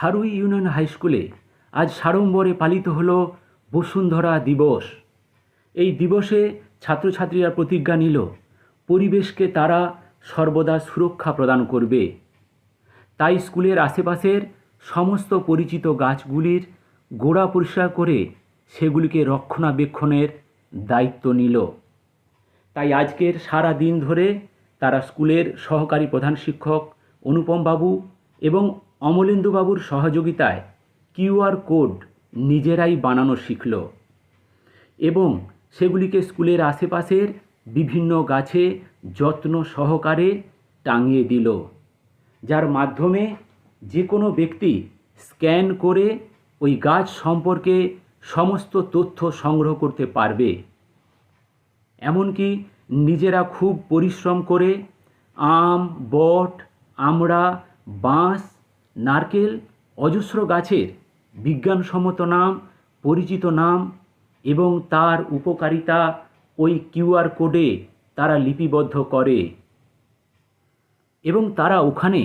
হারুই union high স্কুলে আজ সাড়ম্বরে পালিত হলো বসুন্ধরা দিবস। এই দিবসে ছাত্রছাত্রীরা প্রতিজ্ঞা নিল পরিবেশকে তারা সর্বদা সুরক্ষা প্রদান করবে। তাই স্কুলের আশেপাশের সমস্ত পরিচিত গাছগুলির গোড়া পরিষ্কার করে সেগুলিকে রক্ষণাবেক্ষণের দায়িত্ব নিল। তাই আজকের সারা দিন ধরে তারা স্কুলের সহকারী প্রধান শিক্ষক অনুপম বাবু এবং অমলেন্দু বাবুর সহযোগিতায় কিউআর কোড নিজেরাই বানানো শিখল এবং সেগুলিকে স্কুলের আশেপাশের বিভিন্ন গাছে যত্ন সহকারে টাঙিয়ে দিল, যার মাধ্যমে যে কোনো ব্যক্তি স্ক্যান করে ওই গাছ সম্পর্কে সমস্ত তথ্য সংগ্রহ করতে পারবে। এমনকি নিজেরা খুব পরিশ্রম করে আম, বট, আমড়া, বাঁশ, নারকেল অজস্র গাছের বিজ্ঞানসম্মত নাম, পরিচিত নাম এবং তার উপকারিতা ওই কিউআর কোডে তারা লিপিবদ্ধ করে এবং তারা ওখানে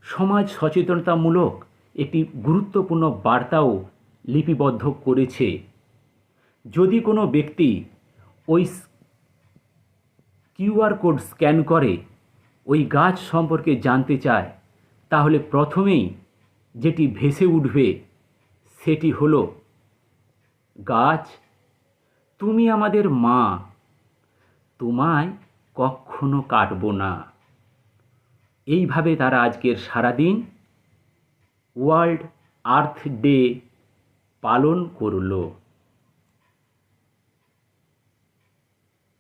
সমাজ সচেতনতামূলক একটি গুরুত্বপূর্ণ বার্তাও লিপিবদ্ধ করেছে। যদি কোনো ব্যক্তি ওই কিউআর কোড স্ক্যান করে ওই গাছ সম্পর্কে জানতে চায়, তাহলে প্রথমেই যেটি ভেসে উঠবে সেটি হলো, গাছ তুমি আমাদের মা, তোমায় কখনো কাটবো না। এইভাবে তারা আজকের সারাদিন ওয়ার্ল্ড আর্থ ডে পালন করলো।